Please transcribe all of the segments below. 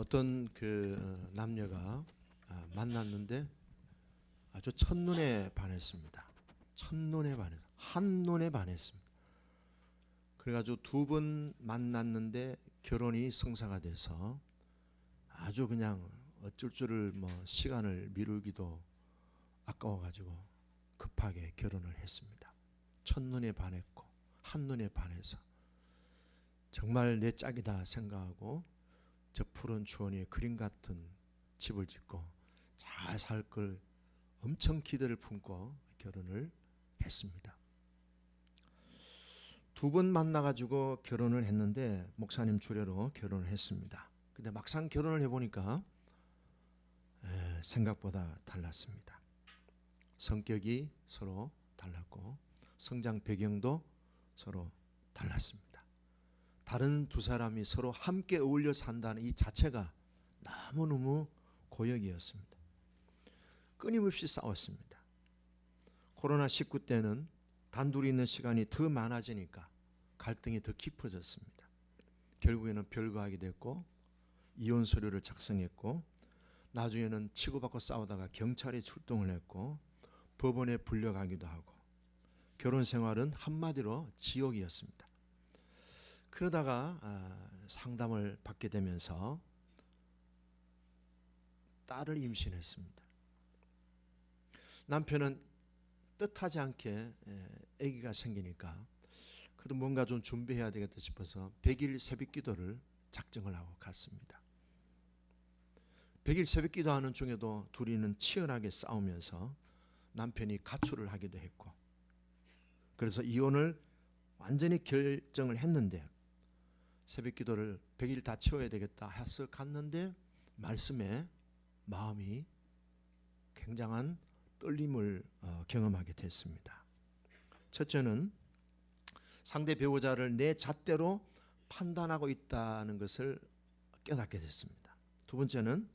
어떤 남녀가 만났는데 아주 첫눈에 반했습니다. 첫눈에 반해서 한눈에 반했습니다. 그래가지고 두 번 만났는데 결혼이 성사가 돼서 아주 그냥 어쩔 줄을 시간을 미루기도 아까워가지고 급하게 결혼을 했습니다. 첫눈에 반했고 한눈에 반해서 정말 내 짝이다 생각하고 저 푸른 추원 위에 그림 같은 집을 짓고 잘 살 걸 엄청 기대를 품고 결혼을 했습니다. 두 번 만나가지고 결혼을 했는데 목사님 주례로 결혼을 했습니다. 근데 막상 결혼을 해보니까 생각보다 달랐습니다. 성격이 서로 달랐고 성장 배경도 서로 달랐습니다. 다른 두 사람이 서로 함께 어울려 산다는 이 자체가 너무너무 고역이었습니다. 끊임없이 싸웠습니다. 코로나19 때는 단둘이 있는 시간이 더 많아지니까 갈등이 더 깊어졌습니다. 결국에는 별거하게 됐고 이혼 서류를 작성했고 나중에는 치고받고 싸우다가 경찰이 출동을 했고 법원에 불려가기도 하고 결혼 생활은 한마디로 지옥이었습니다. 그러다가 상담을 받게 되면서 딸을 임신했습니다. 남편은 뜻하지 않게 아기가 생기니까 그래도 뭔가 좀 준비해야 되겠다 싶어서 100일 새벽 기도를 작정을 하고 갔습니다. 100일 새벽 기도하는 중에도 둘이는 치열하게 싸우면서 남편이 가출을 하기도 했고 그래서 이혼을 완전히 결정을 했는데 새벽 기도를 100일 다 채워야 되겠다 해서 갔는데 말씀에 마음이 굉장한 떨림을 경험하게 됐습니다. 첫째는 상대 배우자를 내 잣대로 판단하고 있다는 것을 깨닫게 됐습니다. 두 번째는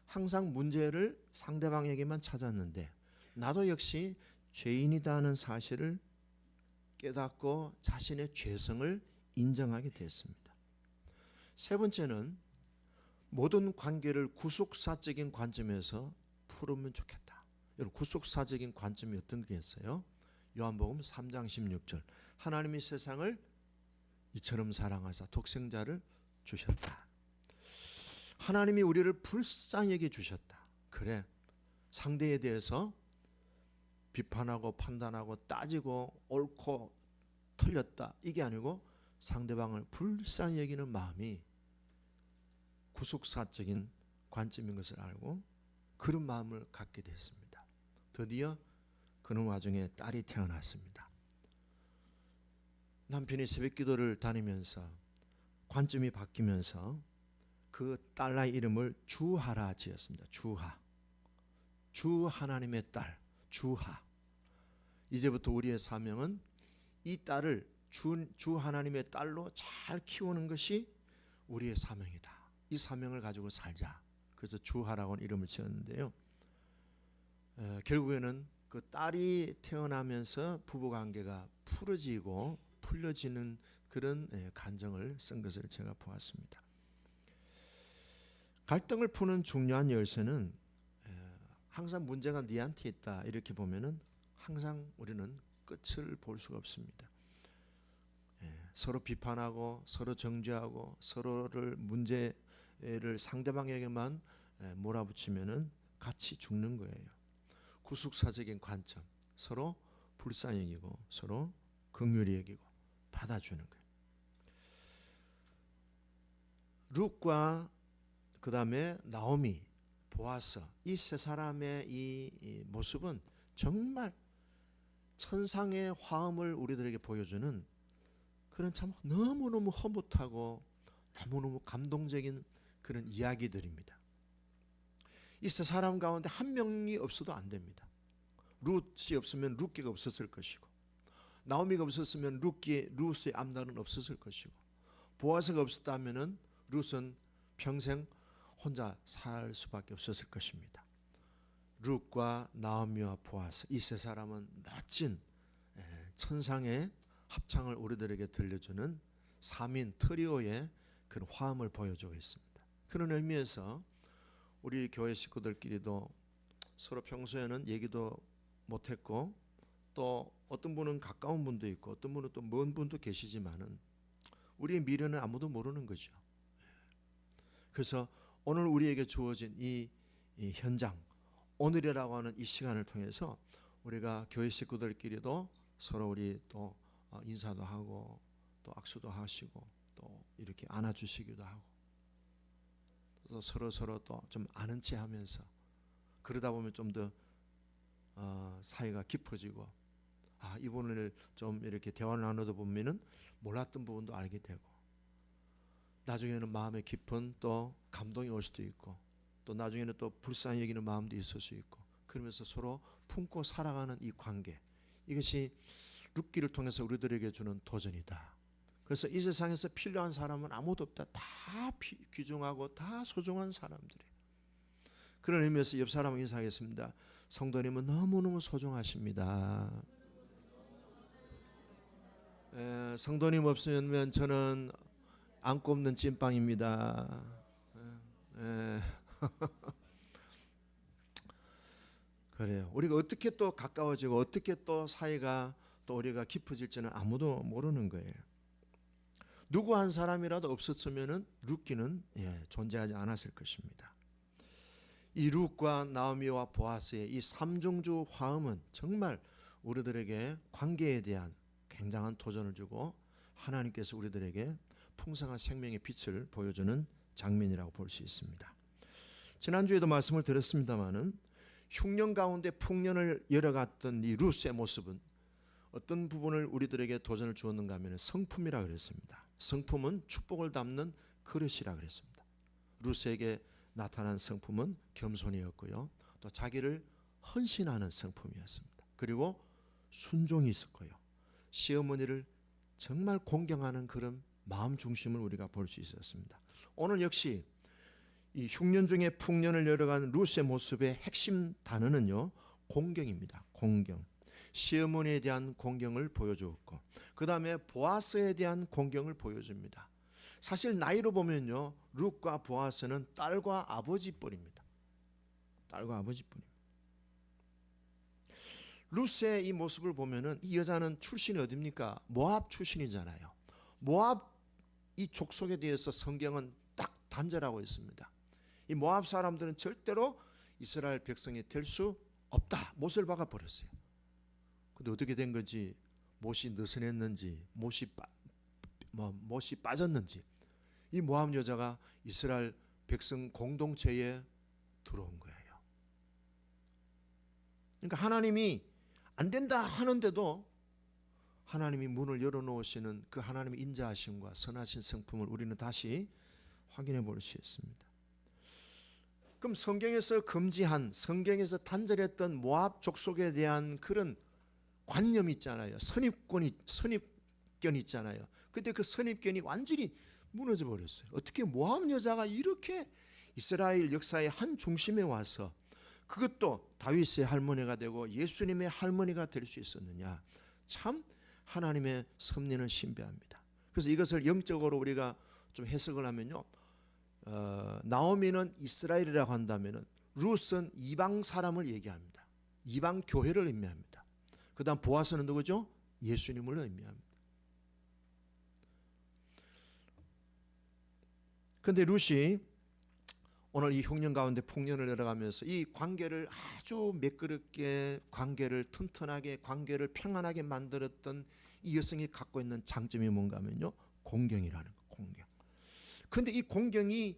항상 문제를 상대방에게만 찾았는데 나도 역시 죄인이다는 사실을 깨닫고 자신의 죄성을 인정하게 됐습니다. 세 번째는 모든 관계를 구속사적인 관점에서 풀으면 좋겠다. 여러분 구속사적인 관점이 어떤 거겠어요? 요한복음 3장 16절 하나님이 세상을 이처럼 사랑하사 독생자를 주셨다. 하나님이 우리를 불쌍히 여겨 주셨다. 그래 상대에 대해서 비판하고 판단하고 따지고 옳고 틀렸다 이게 아니고 상대방을 불쌍히 여기는 마음이 구속사적인 관점인 것을 알고 그런 마음을 갖게 됐습니다. 드디어 그런 와중에 딸이 태어났습니다. 남편이 새벽기도를 다니면서 관점이 바뀌면서 그 딸의 이름을 주하라 지었습니다. 주하. 주 하나님의 딸 주하. 이제부터 우리의 사명은 이 딸을 주 하나님의 딸로 잘 키우는 것이 우리의 사명이다. 이 사명을 가지고 살자. 그래서 주하라고 이름을 지었는데요. 결국에는 그 딸이 태어나면서 부부관계가 풀어지고 풀려지는 그런 간정을 쓴 것을 제가 보았습니다. 갈등을 푸는 중요한 열쇠는 항상 문제가 네한테 있다 이렇게 보면은 항상 우리는 끝을 볼 수가 없습니다. 서로 비판하고 서로 정죄하고 서로를 문제를 상대방에게만 몰아붙이면은 같이 죽는 거예요. 구속사적인 관점, 서로 불쌍히 여기고 서로 긍휼히 여기고 받아주는 거예요. 룻과 그 다음에 나오미, 보아스 이 세 사람의 이 모습은 정말 천상의 화음을 우리들에게 보여주는 그런 참 너무너무 흐뭇하고 너무너무 감동적인 그런 이야기들입니다. 이 세 사람 가운데 한 명이 없어도 안 됩니다. 룻이 없으면 룻기가 없었을 것이고 나오미가 없었으면 룻의 앞날은 없었을 것이고 보아스가 없었다면 룻은 평생 혼자 살 수밖에 없었을 것입니다. 룻과 나오미와 보아스 이 세 사람은 멋진 천상의 합창을 우리들에게 들려주는 3인 트리오의 그런 화음을 보여주고 있습니다. 그런 의미에서 우리 교회 식구들끼리도 서로 평소에는 얘기도 못했고, 또 어떤 분은 가까운 분도 있고 어떤 분은 또 먼 분도 계시지만은 우리의 미래는 아무도 모르는 거죠. 그래서 오늘 우리에게 주어진 이 현장, 오늘이라고 하는 이 시간을 통해서 우리가 교회 식구들끼리도 서로 우리 또 인사도 하고 또 악수도 하시고 또 이렇게 안아주시기도 하고 또 서로 또 좀 아는 체 하면서 그러다 보면 좀 더 사이가 깊어지고, 이분을 좀 이렇게 대화를 나누다 보면은 몰랐던 부분도 알게 되고, 나중에는 마음에 깊은 또 감동이 올 수도 있고, 또 나중에는 또 불쌍히 여기는 마음도 있을 수 있고, 그러면서 서로 품고 살아가는 이 관계, 이것이 룻기를 통해서 우리들에게 주는 도전이다. 그래서 이 세상에서 필요한 사람은 아무도 없다. 다 귀중하고 다 소중한 사람들이에요. 그런 의미에서 옆 사람을 인사하겠습니다. 성도님은 너무너무 소중하십니다. 성도님 없으면 저는 안 꼽는 찐빵입니다. 그래요. 우리가 어떻게 또 가까워지고 어떻게 또 사이가 또 우리가 깊어질지는 아무도 모르는 거예요. 누구 한 사람이라도 없었으면은 룻기는 존재하지 않았을 것입니다. 이 룻과 나오미와 보아스의 이 삼중주 화음은 정말 우리들에게 관계에 대한 굉장한 도전을 주고 하나님께서 우리들에게 풍성한 생명의 빛을 보여주는 장면이라고 볼 수 있습니다. 지난주에도 말씀을 드렸습니다마는 흉년 가운데 풍년을 열어갔던 이 룻의 모습은 어떤 부분을 우리들에게 도전을 주었는가 하면 성품이라 그랬습니다. 성품은 축복을 담는 그릇이라 그랬습니다. 룻에게 나타난 성품은 겸손이었고요, 또 자기를 헌신하는 성품이었습니다. 그리고 순종이 있었고요, 시어머니를 정말 공경하는 그런 마음 중심을 우리가 볼 수 있었습니다. 오늘 역시 이 흉년 중에 풍년을 열어가는 룻의 모습의 핵심 단어는요, 공경입니다. 공경. 시어머니에 대한 공경을 보여주었고, 그 다음에 보아스에 대한 공경을 보여줍니다. 사실 나이로 보면요, 룻과 보아스는 딸과 아버지뻘입니다. 딸과 아버지뻘입니다. 룻의 이 모습을 보면은 이 여자는 출신이 어디입니까? 모압 출신이잖아요. 모압 이 족속에 대해서 성경은 딱 단절하고 있습니다. 이 모압 사람들은 절대로 이스라엘 백성이 될 수 없다. 못을 박아 버렸어요. 근데 어떻게 된 건지, 못이 느슨했는지, 못이 빠졌는지, 이 모압 여자가 이스라엘 백성 공동체에 들어온 거예요. 그러니까 하나님이 안 된다 하는데도 하나님이 문을 열어놓으시는 그 하나님의 인자하심과 선하신 성품을 우리는 다시 확인해 볼 수 있습니다. 그럼 성경에서 금지한, 성경에서 단절했던 모압 족속에 대한 그런 관념이 있잖아요. 선입견이 있잖아요. 근데 그 선입견이 완전히 무너져 버렸어요. 어떻게 모압 여자가 이렇게 이스라엘 역사의 한 중심에 와서 그것도 다윗의 할머니가 되고 예수님의 할머니가 될 수 있었느냐. 참 하나님의 섭리는 신비합니다. 그래서 이것을 영적으로 우리가 좀 해석을 하면요, 나오미는 이스라엘이라고 한다면 룻은 이방 사람을 얘기합니다. 이방 교회를 의미합니다. 그 다음 보아스는 누구죠? 예수님을 의미합니다. 그런데 룻이 오늘 이 흉년 가운데 풍년을 열어가면서 이 관계를 아주 매끄럽게, 관계를 튼튼하게, 관계를 평안하게 만들었던 이 여성이 갖고 있는 장점이 뭔가 하면요, 공경이라는 거, 공경. 그런데 이 공경이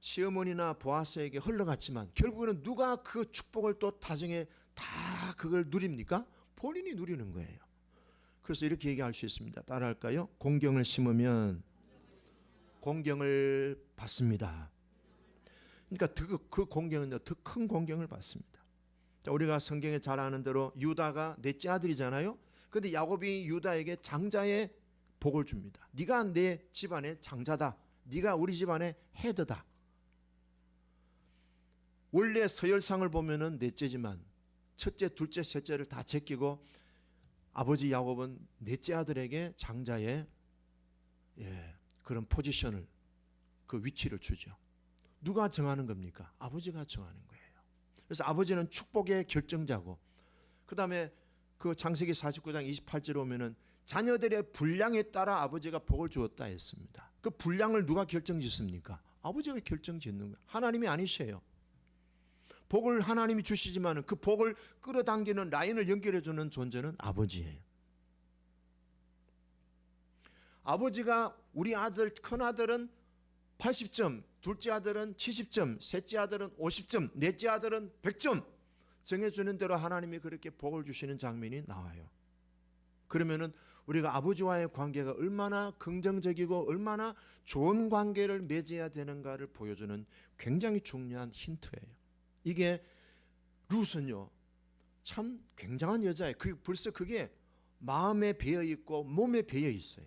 시어머니나 보아스에게 흘러갔지만 결국에는 누가 그 축복을 또 다정에 다 그걸 누립니까? 본인이 누리는 거예요. 그래서 이렇게 얘기할 수 있습니다. 따라할까요? 공경을 심으면 공경을 받습니다. 그러니까 그 공경은요, 더 큰 공경을 받습니다. 우리가 성경에 잘 아는 대로 유다가 넷째 아들이잖아요. 그런데 야곱이 유다에게 장자의 복을 줍니다. 네가 내 집안의 장자다. 네가 우리 집안의 헤드다. 원래 서열상을 보면은 넷째지만 첫째, 둘째, 셋째를 다 제끼고 아버지 야곱은 넷째 아들에게 장자의 그런 포지션을, 그 위치를 주죠. 누가 정하는 겁니까? 아버지가 정하는 거예요. 그래서 아버지는 축복의 결정자고, 그 다음에 그 창세기 49장 28절에 오면은 자녀들의 분량에 따라 아버지가 복을 주었다 했습니다. 그 분량을 누가 결정짓습니까? 아버지가 결정짓는 거예요. 하나님이 아니셔요. 복을 하나님이 주시지만 그 복을 끌어당기는 라인을 연결해주는 존재는 아버지예요. 아버지가 우리 아들, 큰아들은 80점, 둘째 아들은 70점, 셋째 아들은 50점, 넷째 아들은 100점 정해주는 대로 하나님이 그렇게 복을 주시는 장면이 나와요. 그러면은 우리가 아버지와의 관계가 얼마나 긍정적이고 얼마나 좋은 관계를 맺어야 되는가를 보여주는 굉장히 중요한 힌트예요. 이게 룻은요, 참 굉장한 여자예요. 벌써 그게 마음에 배어 있고 몸에 배어 있어요.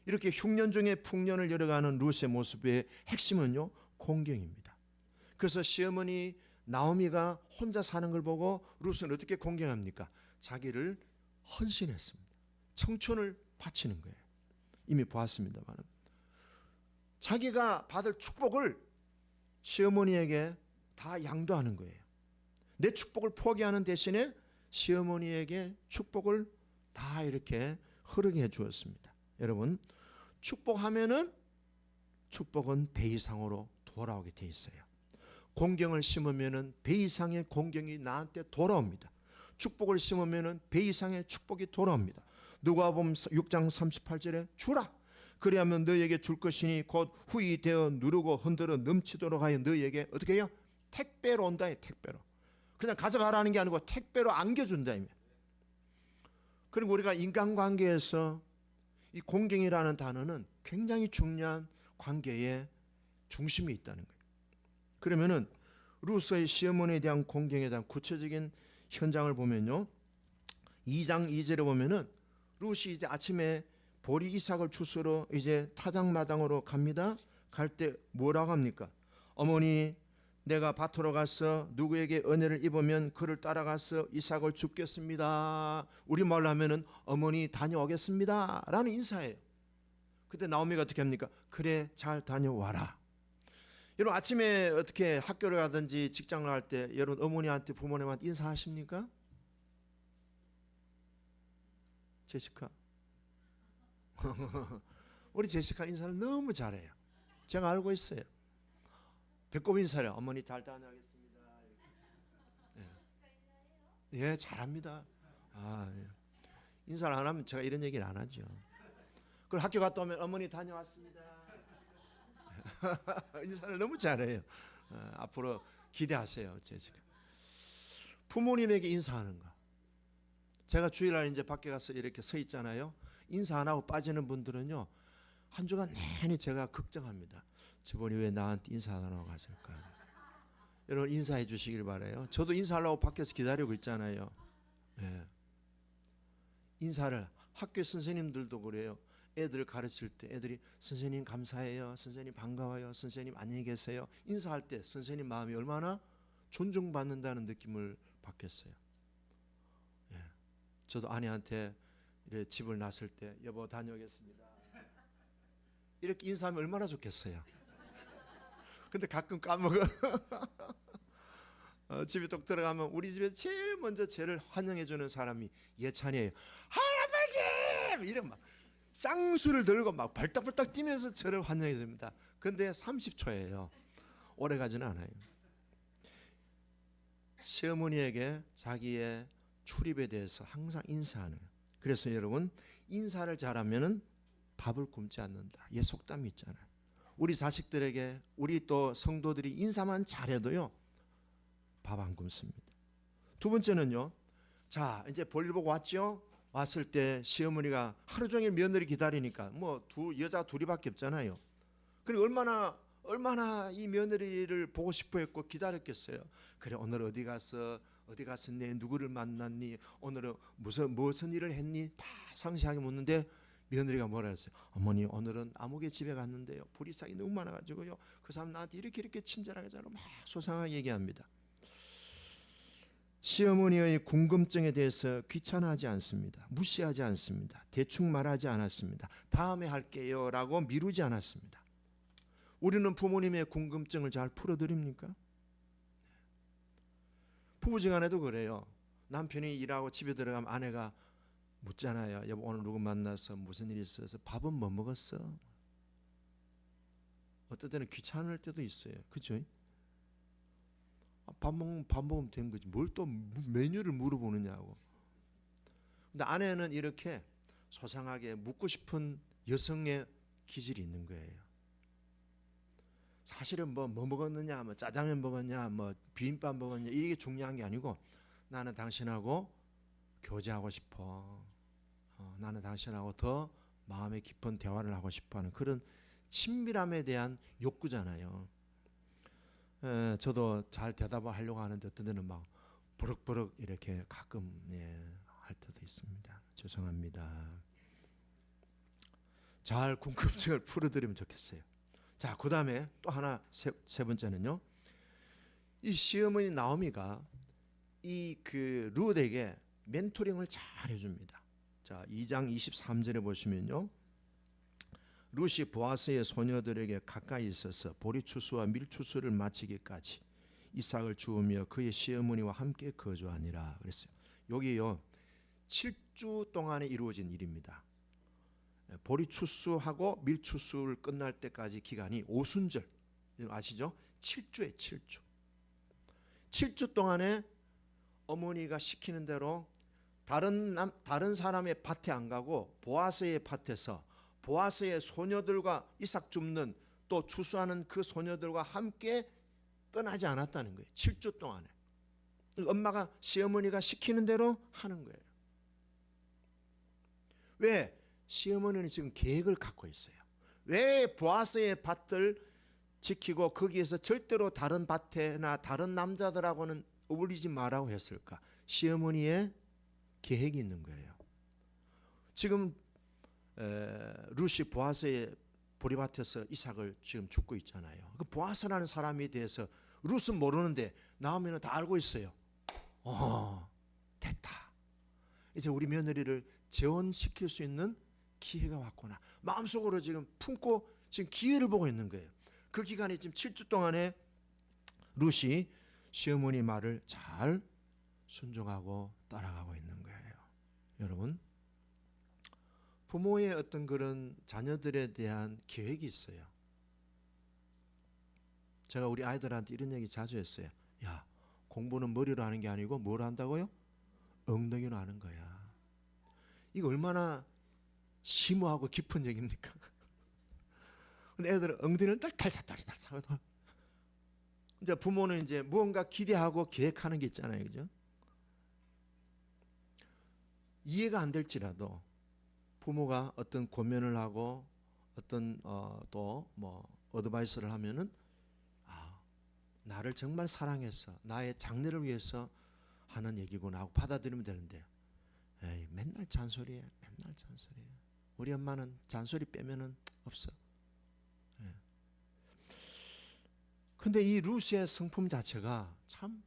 이렇게 흉년 중에 풍년을 열어가는 룻의 모습의 핵심은요, 공경입니다. 그래서 시어머니 나오미가 혼자 사는 걸 보고 룻은 어떻게 공경합니까? 자기를 헌신했습니다. 청춘을 바치는 거예요. 이미 보았습니다만 자기가 받을 축복을 시어머니에게 다 양도하는 거예요. 내 축복을 포기하는 대신에 시어머니에게 축복을 다 이렇게 흐르게 해 주었습니다. 여러분, 축복하면은 축복은 배 이상으로 돌아오게 돼 있어요. 공경을 심으면은 배 이상의 공경이 나한테 돌아옵니다. 축복을 심으면은 배 이상의 축복이 돌아옵니다. 누가복음 6장 38절에 주라, 그리하면 너에게 줄 것이니 곧 후이 되어 누르고 흔들어 넘치도록 하여 너에게 어떻게 해요? 택배로 온다. 택배로. 그냥 가져가라는 게 아니고 택배로 안겨준다. 그리고 우리가 인간관계에서 이 공경이라는 단어는 굉장히 중요한 관계의 중심이 있다는 거예요. 그러면은 룻의 시어머니에 대한 공경에 대한 구체적인 현장을 보면요, 2장 2절에 보면은 룻이 이제 아침에 보리 이삭을 주스러 이제 타작마당으로 갑니다. 갈 때 뭐라고 합니까? 어머니, 내가 밭으로 가서 누구에게 은혜를 입으면 그를 따라가서 이삭을 줍겠습니다. 우리말로 하면은 어머니 다녀오겠습니다 라는 인사예요. 그때 나오미가 어떻게 합니까? 그래, 잘 다녀와라. 여러분, 아침에 어떻게 학교를 가든지 직장을 할 때 여러분 어머니한테, 부모님한테 인사하십니까? 제시카 우리 제시카 인사를 너무 잘해요. 제가 알고 있어요. 배꼽 인사를, 어머니 잘 다녀가겠습니다. 예, 잘합니다. 예. 인사를 안 하면 제가 이런 얘기를 안 하죠. 그리고 학교 갔다 오면 어머니 다녀왔습니다. 인사를 너무 잘해요. 앞으로 기대하세요. 제시카. 부모님에게 인사하는 거. 제가 주일날 이제 밖에 가서 이렇게 서 있잖아요. 인사 안 하고 빠지는 분들은요, 한 주간 내내 제가 걱정합니다. 저분이 왜 나한테 인사 안 하고 갔을까? 여러분, 인사해 주시길 바라요. 저도 인사하려고 밖에서 기다리고 있잖아요. 네. 인사를, 학교 선생님들도 그래요. 애들 가르칠 때 애들이 선생님 감사해요, 선생님 반가워요, 선생님 안녕히 계세요, 인사할 때 선생님 마음이 얼마나 존중받는다는 느낌을 받겠어요. 예. 저도 아내한테 이렇게 집을 났을 때 여보 다녀오겠습니다 이렇게 인사하면 얼마나 좋겠어요. 근데 가끔 까먹어. 집에 딱 들어가면 우리 집에 제일 먼저 저를 환영해 주는 사람이 예찬이에요. 할아버지! 이런 막 쌍수를 들고 막 발딱발딱 뛰면서 저를 환영해 줍니다. 근데 30초예요. 오래 가지는 않아요. 시어머니에게 자기의 출입에 대해서 항상 인사하는. 그래서 여러분, 인사를 잘하면은 밥을 굶지 않는다. 예, 속담이 있잖아요. 우리 자식들에게, 우리 또 성도들이 인사만 잘해도요, 밥 안 굶습니다. 두 번째는요, 자, 이제 볼일 보고 왔죠? 왔을 때 시어머니가 하루 종일 며느리 기다리니까 뭐 여자 둘이밖에 없잖아요. 그리고 얼마나 이 며느리를 보고 싶어 했고 기다렸겠어요. 그래, 오늘 어디 갔었니? 누구를 만났니? 오늘은 무슨 일을 했니? 다 상세하게 묻는데 며느리가 뭐라 했어요? 어머니, 오늘은 아무개 집에 갔는데요, 보리싹이 너무 많아가지고요, 그 사람 나한테 이렇게 친절하게 잘하고 막 소상하게 얘기합니다. 시어머니의 궁금증에 대해서 귀찮아하지 않습니다. 무시하지 않습니다. 대충 말하지 않았습니다. 다음에 할게요 라고 미루지 않았습니다. 우리는 부모님의 궁금증을 잘 풀어드립니까? 부부지간에도 그래요. 남편이 일하고 집에 들어가면 아내가 묻잖아요. 여보, 오늘 누구 만나서 무슨 일이 있어서 밥은 뭐 먹었어? 어떨 때는 귀찮을 때도 있어요. 그죠? 밥 먹으면 된 거지. 뭘 또 메뉴를 물어보느냐고. 근데 아내는 이렇게 소상하게 묻고 싶은 여성의 기질이 있는 거예요. 사실은 뭐 먹었느냐, 뭐 짜장면 먹었냐, 뭐 비빔밥 먹었냐, 이게 중요한 게 아니고 나는 당신하고 교제하고 싶어. 나는 당신하고 더 마음의 깊은 대화를 하고 싶어 하는 그런 친밀함에 대한 욕구잖아요. 저도 잘 대답을 하려고 하는데 어떤 데는 막 버럭버럭 이렇게 가끔 할 때도 있습니다. 죄송합니다. 잘 궁금증을 풀어드리면 좋겠어요. 자, 그 다음에 또 하나 세 번째는요. 이 시어머니 나오미가 이 그 룻에게 멘토링을 잘 해줍니다. 자, 2장 23절에 보시면요. 룻이 보아스의 소녀들에게 가까이 있어서 보리추수와 밀추수를 마치기까지 이삭을 주우며 그의 시어머니와 함께 거주하니라 그랬어요. 여기요 7주 동안에 이루어진 일입니다. 보리추수하고 밀추수를 끝날 때까지 기간이 오순절 아시죠? 7주에 7주. 7주 동안에 어머니가 시키는 대로 다른 사람의 밭에 안 가고 보아스의 밭에서 보아스의 소녀들과 이삭 줍는 또 추수하는 그 소녀들과 함께 떠나지 않았다는 거예요. 7주 동안에. 엄마가 시어머니가 시키는 대로 하는 거예요. 왜? 시어머니는 지금 계획을 갖고 있어요. 왜 보아스의 밭을 지키고 거기에서 절대로 다른 밭에나 다른 남자들하고는 어울리지 말라고 했을까? 시어머니의 계획이 있는 거예요. 지금 룻이 보아스의 보리밭에서 이삭을 지금 줍고 있잖아요. 그 보아스라는 사람에 대해서 룻은 모르는데 나오미는 다 알고 있어요. 됐다. 이제 우리 며느리를 재혼시킬 수 있는 기회가 왔구나. 마음속으로 지금 품고 지금 기회를 보고 있는 거예요. 그 기간이 지금 7주 동안에 룻이 시어머니 말을 잘 순종하고 따라가고 있는 거예요. 여러분, 부모의 어떤 그런 자녀들에 대한 계획이 있어요. 제가 우리 아이들한테 이런 얘기 자주 했어요. 야, 공부는 머리로 하는 게 아니고 뭘 한다고요? 엉덩이로 하는 거야. 이거 얼마나 심오하고 깊은 얘기입니까? 근데 애들은 엉덩이를 탈탈탈탈탈. 이제 부모는 이제 무언가 기대하고 계획하는 게 있잖아요, 그죠? 이해가 안 될지라도 부모가 어떤 고면을 하고 어떤 또 뭐 어드바이스를 하면은 나를 정말 사랑해서 나의 장래를 위해서 하는 얘기구나 하고 받아들이면 되는데, 에이, 맨날 잔소리해, 맨날 잔소리해. 우리 엄마는 잔소리 빼면은 없어. 근데 이 룻의 성품 자체가 참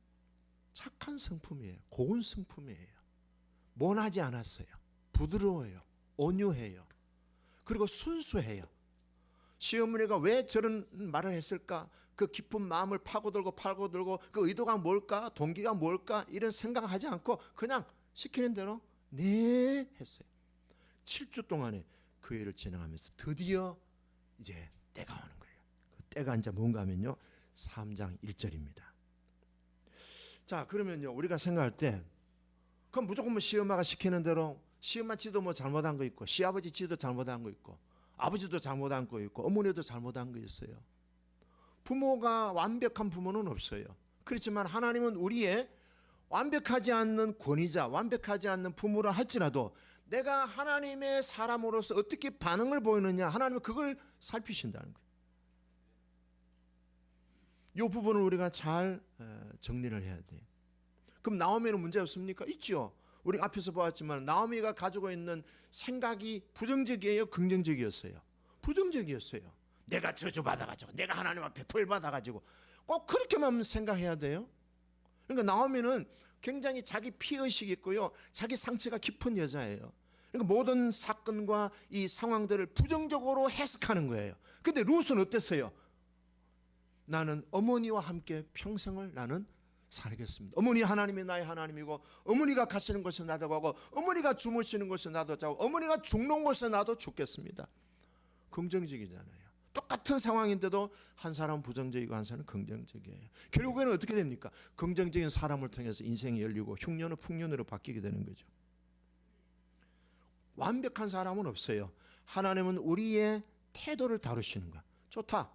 착한 성품이에요. 고운 성품이에요. 모나지 않았어요. 부드러워요. 온유해요. 그리고 순수해요. 시어머니가 왜 저런 말을 했을까? 그 깊은 마음을 파고들고 그 의도가 뭘까? 동기가 뭘까? 이런 생각하지 않고 그냥 시키는 대로 네 했어요. 7주 동안에 그 일을 진행하면서 드디어 이제 때가 오는 거예요. 그 때가 이제 뭔가 하면요 3장 1절입니다. 자, 그러면요 우리가 생각할 때 그럼 무조건 뭐 시엄마가 시키는 대로, 시엄마 지도 뭐 잘못한 거 있고 시아버지 지도 잘못한 거 있고 아버지도 잘못한 거 있고 어머니도 잘못한 거 있어요. 부모가 완벽한 부모는 없어요. 그렇지만 하나님은 우리의 완벽하지 않는 권위자, 완벽하지 않는 부모라 할지라도 내가 하나님의 사람으로서 어떻게 반응을 보이느냐, 하나님은 그걸 살피신다는 거예요. 이 부분을 우리가 잘 정리를 해야 돼요. 그럼 나오미는 문제 없습니까? 있죠. 우리 앞에서 보았지만 나오미가 가지고 있는 생각이 부정적이에요, 긍정적이었어요? 부정적이었어요. 내가 저주받아가지고, 내가 하나님 앞에 벌 받아가지고, 꼭 그렇게만 생각해야 돼요. 그러니까 나오미는 굉장히 자기 피의식이 있고요, 자기 상처가 깊은 여자예요. 그러니까 모든 사건과 이 상황들을 부정적으로 해석하는 거예요. 근데 룻은 어땠어요? 나는 어머니와 함께 평생을 나는 살겠습니다. 어머니 하나님이 나의 하나님이고 어머니가 가시는 곳에 나도 가고 어머니가 주무시는 곳에 나도 자고 어머니가 죽는 곳에 나도 죽겠습니다. 긍정적이잖아요. 똑같은 상황인데도 한 사람은 부정적이고 한 사람은 긍정적이에요. 결국에는 어떻게 됩니까? 긍정적인 사람을 통해서 인생이 열리고 흉년은 풍년으로 바뀌게 되는 거죠. 완벽한 사람은 없어요. 하나님은 우리의 태도를 다루시는 거야. 좋다.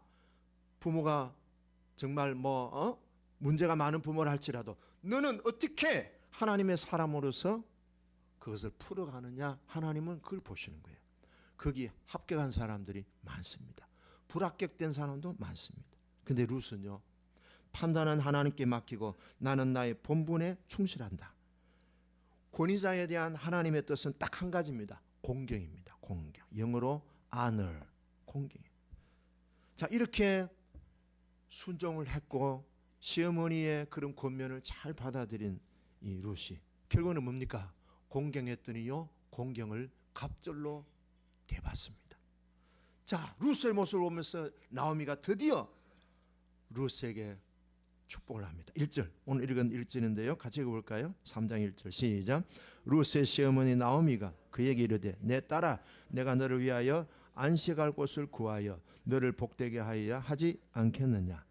부모가 정말 문제가 많은 부모를 할지라도 너는 어떻게 하나님의 사람으로서 그것을 풀어가느냐, 하나님은 그걸 보시는 거예요. 거기 합격한 사람들이 많습니다. 불합격된 사람도 많습니다. 근데 룻은요, 판단은 하나님께 맡기고 나는 나의 본분에 충실한다. 권위자에 대한 하나님의 뜻은 딱 한 가지입니다. 공경입니다. 공경. 영어로 honor, 공경. 자, 이렇게 순종을 했고 시어머니의 그런 권면을 잘 받아들인 이 룻이 결국은 뭡니까? 공경했더니요, 공경을 갑절로 대받습니다. 자, 룻의 모습을 보면서 나오미가 드디어 룻에게 축복을 합니다. 1절, 오늘 읽은 1절인데요, 같이 읽어볼까요? 3장 1절 시작. 룻의 시어머니 나오미가 그에게 이르되 내 딸아, 내가 너를 위하여 안식할 곳을 구하여 너를 복되게 하여야 하지 않겠느냐.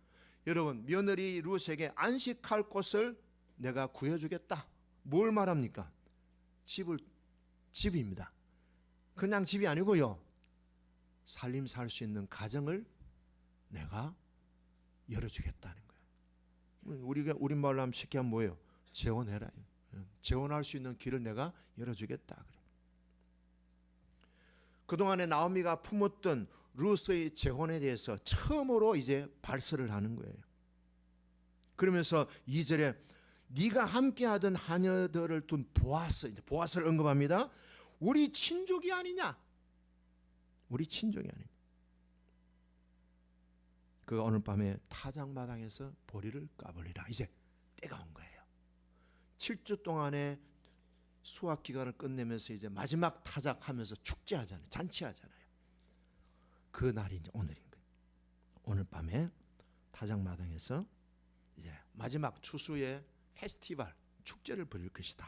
여러분, 며느리 룻에게 안식할 곳을 내가 구해주겠다. 뭘 말합니까? 집입니다. 그냥 집이 아니고요, 살림 살 수 있는 가정을 내가 열어주겠다는 거예요. 우리가 우리말로 하면 쉽게 하면 뭐예요? 재혼해라. 재혼할 수 있는 길을 내가 열어주겠다. 그래. 그동안에 나오미가 품었던 룻의 재혼에 대해서 처음으로 이제 발설을 하는 거예요. 그러면서 2절에 네가 함께하던 하녀들을 둔 보아스를 언급합니다. 우리 친족이 아니냐? 우리 친족이 아니냐? 그가 오늘 밤에 타작마당에서 보리를 까버리라. 이제 때가 온 거예요. 7주 동안의 수확 기간을 끝내면서 이제 마지막 타작하면서 축제하잖아요. 잔치하잖아요. 그 날이 이제 오늘인 거예요. 오늘 밤에 타작마당에서 이제 마지막 추수의 페스티벌, 축제를 벌일 것이다.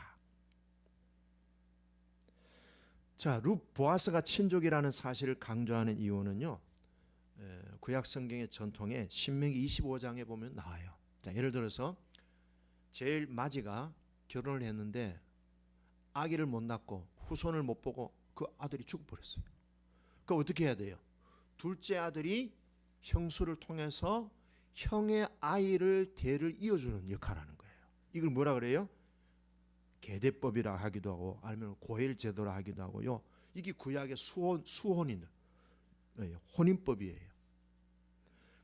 자, 룻 보아스가 친족이라는 사실을 강조하는 이유는요, 구약 성경의 전통에 신명기 25장에 보면 나와요. 자, 예를 들어서 제일 마지가 결혼을 했는데 아기를 못 낳고 후손을 못 보고 그 아들이 죽어버렸어요. 그럼 어떻게 해야 돼요? 둘째 아들이 형수를 통해서 형의 아이를 대를 이어주는 역할을 하는 거예요. 이걸 뭐라 그래요? 계대법이라 하기도 하고 아니면 고엘 제도라 하기도 하고요. 이게 구약의 수혼인 혼인법이에요.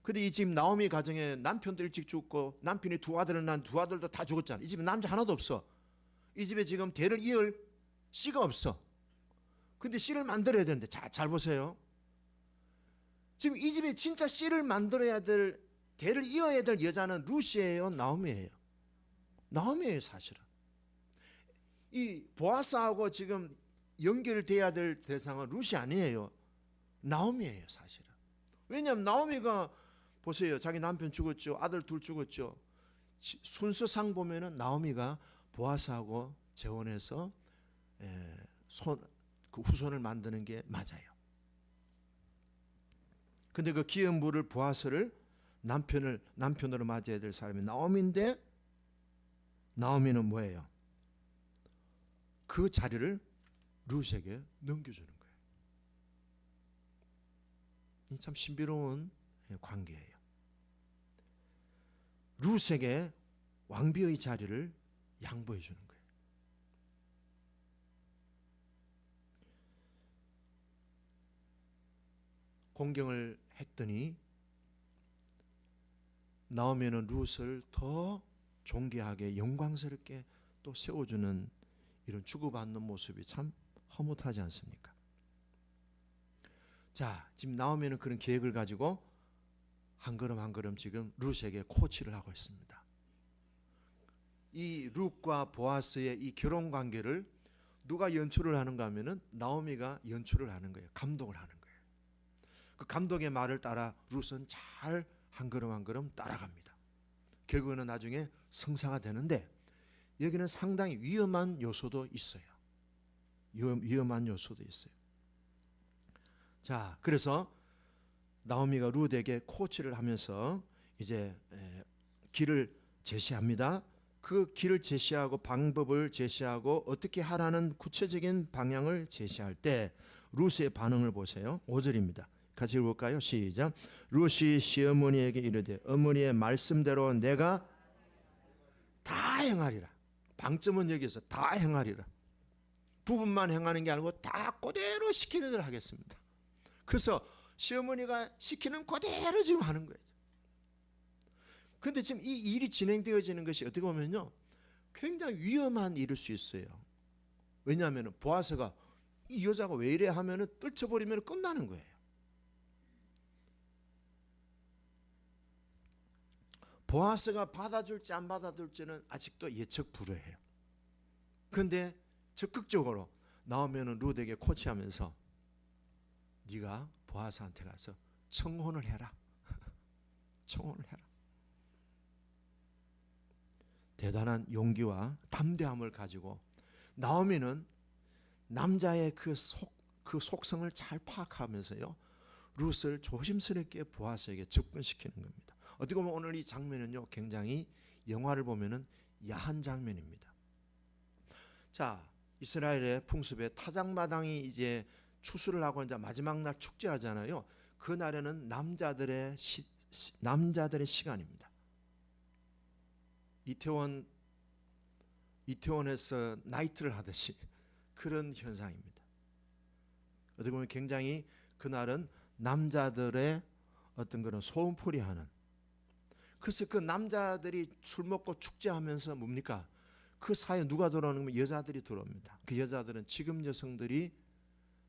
근데 이 집 나오미 가정에 남편도 일찍 죽고 남편이 두 아들을 낳은 두 아들도 다 죽었잖아. 이 집에 남자 하나도 없어. 이 집에 지금 대를 이을 씨가 없어. 근데 씨를 만들어야 되는데, 잘 보세요. 지금 이 집에 진짜 씨를 만들어야 될, 대를 이어야 될 여자는 룻이에요, 나오미예요? 나오미예요, 사실은. 이 보아스하고 지금 연결돼야 될 대상은 룻이 아니에요, 나오미예요, 사실은. 왜냐하면 나오미가 보세요, 자기 남편 죽었죠, 아들 둘 죽었죠. 순서상 보면은 나오미가 보아스하고 재혼해서 그 후손을 만드는 게 맞아요. 근데 그 기은 부를 보아스를 남편으로 맞이해야 될 사람이 나오미인데, 나오미는 뭐예요? 그 자리를 룻에게 넘겨주는 거예요. 참 신비로운 관계예요. 룻에게 왕비의 자리를 양보해 주는 거예요. 공경을 했더니 나오미는 룻을 더 존귀하게 영광스럽게 또 세워주는 이런 주고받는 모습이 참 허무하지 않습니까? 자, 지금 나오미는 그런 계획을 가지고 한 걸음 한 걸음 지금 룻에게 코치를 하고 있습니다. 이 룻과 보아스의 이 결혼 관계를 누가 연출을 하는가 하면은 나오미가 연출을 하는 거예요. 감독을 하는 거예요. 그 감독의 말을 따라 룻은 잘 한 걸음 한 걸음 따라갑니다. 결국에는 나중에 성사가 되는데 여기는 상당히 위험한 요소도 있어요. 위험한 요소도 있어요. 자, 그래서 나오미가 룻에게 코치를 하면서 이제 길을 제시합니다. 그 길을 제시하고 방법을 제시하고 어떻게 하라는 구체적인 방향을 제시할 때 룻의 반응을 보세요. 5절입니다. 같이 읽을까요? 시작. 룻이 시어머니에게 이르되 어머니의 말씀대로 내가 다 행하리라. 방점은 여기서 다 행하리라. 부분만 행하는 게 아니고 다 그대로 시키는 대로 하겠습니다. 그래서 시어머니가 시키는 그대로 지금 하는 거예요. 그런데 지금 이 일이 진행되어지는 것이 어떻게 보면요, 굉장히 위험한 일일 수 있어요. 왜냐하면 보아스가 이 여자가 왜 이래 하면은 떨쳐버리면 끝나는 거예요. 보아스가 받아줄지 안 받아줄지는 아직도 예측 불허해요. 그런데 적극적으로 나오면은 룻에게 코치하면서 네가 보아스한테 가서 청혼을 해라. 청혼을 해라. 대단한 용기와 담대함을 가지고 나오미는 남자의 그 속성을 잘 파악하면서요, 룻을 조심스럽게 보아스에게 접근시키는 겁니다. 어떻게 보면 오늘 이 장면은요, 굉장히 영화를 보면은 야한 장면입니다. 자, 이스라엘의 풍습에 타작마당이 이제 추수를 하고 이제 마지막 날 축제하잖아요. 그 날에는 남자들의 시간입니다. 이태원에서 나이트를 하듯이 그런 현상입니다. 어떻게 보면 굉장히 그날은 남자들의 어떤 그런 소음풀이 하는, 그래서 그 남자들이 술 먹고 축제하면서 뭡니까? 그 사이에 누가 들어오는 여자들이 들어옵니다. 그 여자들은 지금 여성들이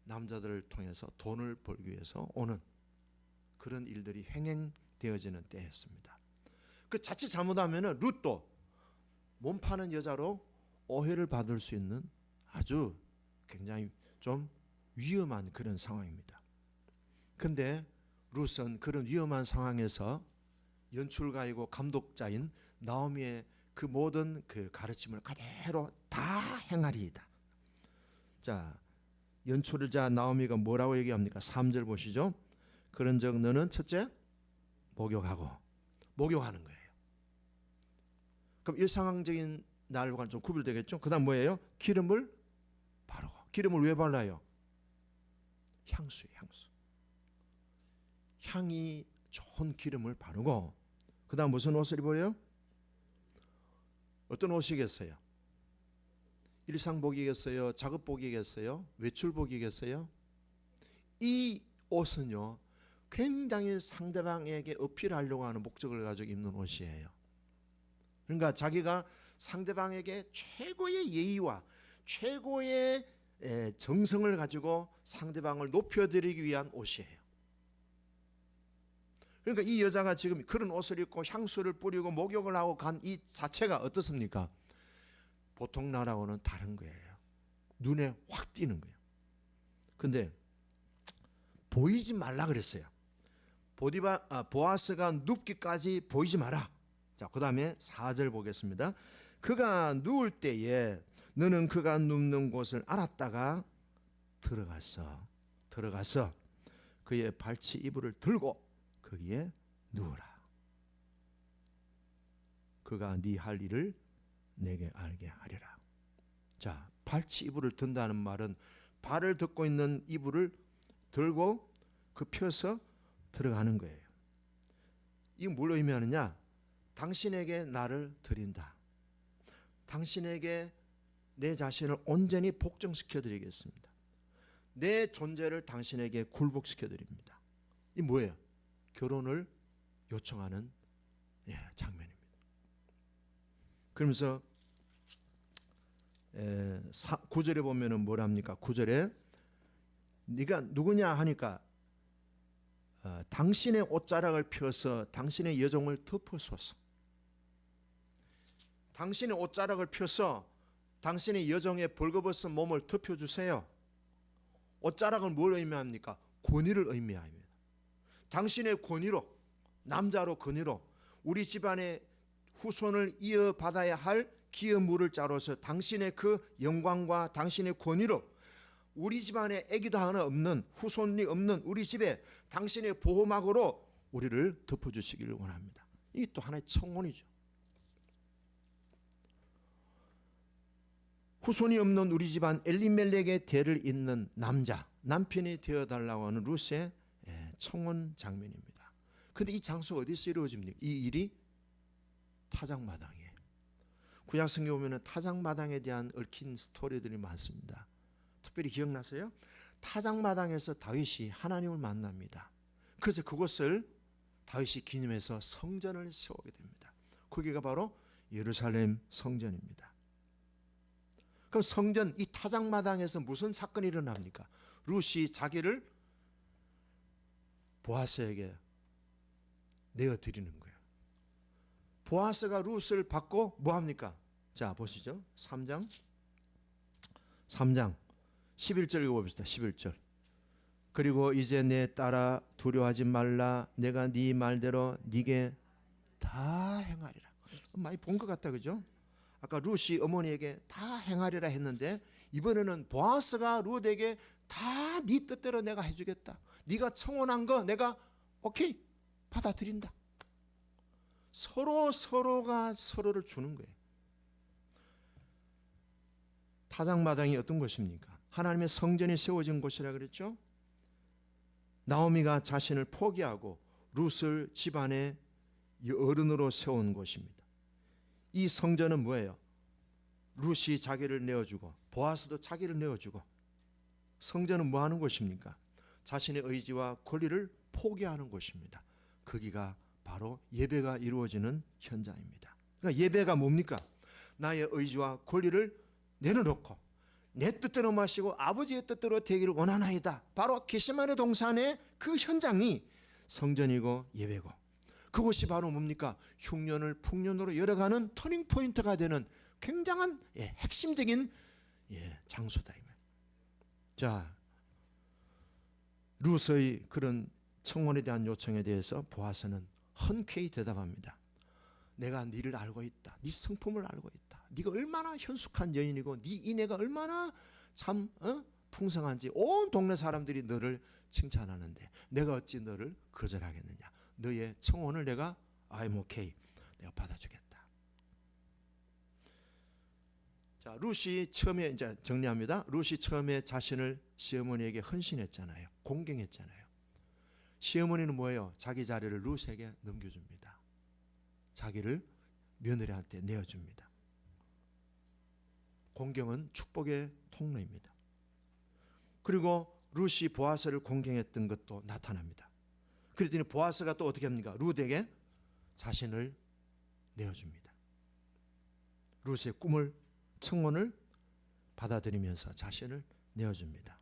남자들을 통해서 돈을 벌기 위해서 오는 그런 일들이 횡행되어지는 때였습니다. 그 자칫 잘못하면 룻도 몸 파는 여자로 오해를 받을 수 있는 아주 굉장히 좀 위험한 그런 상황입니다. 그런데 룻은 그런 위험한 상황에서 연출가이고 감독자인 나오미의 그 모든 그 가르침을 그대로 다 행하리이다. 자, 연출자 나오미가 뭐라고 얘기합니까? 3절 보시죠. 그런즉 너는 첫째 목욕하는 거예요. 그럼 일상적인 날과 좀 구별되겠죠? 그 다음 뭐예요? 기름을 바르고. 기름을 왜 발라요? 향수예요, 향수. 향이 좋은 기름을 바르고, 그 다음 무슨 옷을 입어요? 어떤 옷이겠어요? 일상복이겠어요? 작업복이겠어요? 외출복이겠어요? 이 옷은요, 굉장히 상대방에게 어필하려고 하는 목적을 가지고 입는 옷이에요. 그러니까 자기가 상대방에게 최고의 예의와 최고의 정성을 가지고 상대방을 높여드리기 위한 옷이에요. 그러니까 이 여자가 지금 그런 옷을 입고 향수를 뿌리고 목욕을 하고 간 이 자체가 어떻습니까? 보통 나라고는 다른 거예요. 눈에 확 띄는 거예요. 근데 보이지 말라 그랬어요. 보아스가 눕기까지 보이지 마라. 자, 그 다음에 4절 보겠습니다. 그가 누울 때에 너는 그가 눕는 곳을 알았다가 들어가서 그의 발치 이불을 들고 거기에 누우라. 그가 네 할 일을 내게 알게 하리라. 자, 발치 이불을 든다는 말은 발을 덮고 있는 이불을 들고 그 펴서 들어가는 거예요. 이게 뭘 의미하느냐? 당신에게 나를 드린다. 당신에게 내 자신을 온전히 복종시켜 드리겠습니다. 내 존재를 당신에게 굴복시켜 드립니다. 이 뭐예요? 결혼을 요청하는 장면입니다. 그러면서 9절에 보면은 뭐랍니까? 9절에 네가 누구냐 하니까 당신의 옷자락을 펴서 당신의 여종을 덮으소서. 당신의 옷자락을 펴서 당신의 여종의 벌거벗은 몸을 덮여주세요. 옷자락은 뭘 의미합니까? 권위를 의미합니다. 당신의 권위로 남자로 그녀로 우리 집안의 후손을 이어받아야 할 기업 물을 자로서 당신의 그 영광과 당신의 권위로 우리 집안에 아기도 하나 없는 후손이 없는 우리 집에 당신의 보호막으로 우리를 덮어주시기를 원합니다. 이게 또 하나의 청혼이죠. 후손이 없는 우리 집안 엘리멜렉의 대를 잇는 남편이 되어달라고 하는 룻의 청혼 장면입니다. 그런데 이 장소가 어디서 이루어집니까? 이 일이 타작마당이에요. 구약 성경에 보면 타작마당에 대한 얽힌 스토리들이 많습니다. 특별히 기억나세요? 타작마당에서 다윗이 하나님을 만납니다. 그래서 그곳을 다윗이 기념해서 성전을 세우게 됩니다. 거기가 바로 예루살렘 성전입니다. 그럼 성전 이 타작마당에서 무슨 사건이 일어납니까? 룻이 자기를 보아스에게 내어드리는 거예요. 보아스가 룻을 받고 뭐 합니까? 자, 보시죠. 3장 11절 읽어봅시다. 11절. 그리고 이제 내 딸아 두려워하지 말라. 내가 네 말대로 네게 다 행하리라. 많이 본 것 같다, 그죠? 아까 룻이 어머니에게 다 행하리라 했는데 이번에는 보아스가 룻에게 다 네 뜻대로 내가 해주겠다. 네가 청혼한 거 내가 오케이 받아들인다. 서로가 서로를 주는 거예요. 타작마당이 어떤 곳입니까? 하나님의 성전이 세워진 곳이라 그랬죠. 나오미가 자신을 포기하고 룻을 집안의 어른으로 세운 곳입니다. 이 성전은 뭐예요? 룻이 자기를 내어주고 보아스도 자기를 내어주고, 성전은 뭐 하는 곳입니까? 자신의 의지와 권리를 포기하는 곳입니다. 거기가 바로 예배가 이루어지는 현장입니다. 그러니까 예배가 뭡니까? 나의 의지와 권리를 내려놓고 내 뜻대로 마시고 아버지의 뜻대로 되기를 원하나이다. 바로 겟세마네 동산의 그 현장이 성전이고 예배고, 그것이 바로 뭡니까? 흉년을 풍년으로 열어가는 터닝포인트가 되는 굉장한 핵심적인 장소다. 자, 룻의 그런 청혼에 대한 요청에 대해서 보아스는 흔쾌히 대답합니다. 내가 네를 알고 있다. 네 성품을 알고 있다. 네가 얼마나 현숙한 여인이고 네 인애가 얼마나 참 풍성한지 온 동네 사람들이 너를 칭찬하는데 내가 어찌 너를 거절하겠느냐. 너의 청혼을 내가 I'm okay. 내가 받아주겠다. 자, 룻이 처음에 이제 정리합니다. 룻이 처음에 자신을 시어머니에게 헌신했잖아요. 공경했잖아요. 시어머니는 뭐예요? 자기 자리를 룻에게 넘겨줍니다. 자기를 며느리한테 내어줍니다. 공경은 축복의 통로입니다. 그리고 룻이 보아스를 공경했던 것도 나타납니다. 그랬더니 보아스가 또 어떻게 합니까? 룻에게 자신을 내어줍니다. 룻의 꿈을, 청혼을 받아들이면서 자신을 내어줍니다.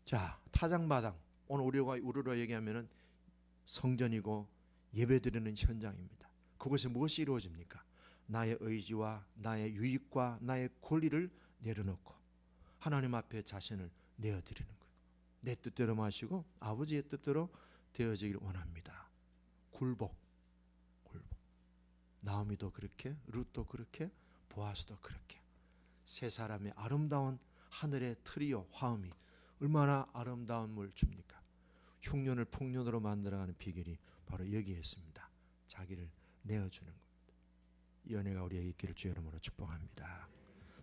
자, 타작마당, 오늘 우리로 얘기하면 성전이고 예배드리는 현장입니다. 그곳에 무엇이 이루어집니까? 나의 의지와 나의 유익과 나의 권리를 내려놓고 하나님 앞에 자신을 내어드리는 거예요. 내 뜻대로 마시고 아버지의 뜻대로 되어지기를 원합니다. 굴복. 나오미도 그렇게, 룻도 그렇게, 보아스도 그렇게. 세 사람의 아름다운 하늘의 트리오 화음이 얼마나 아름다움을 줍니까? 흉년을 풍년으로 만들어가는 비결이 바로 여기에 있습니다. 자기를 내어주는 겁니다. 이 은혜가 우리에게 있기를 주의 이름으로 축복합니다.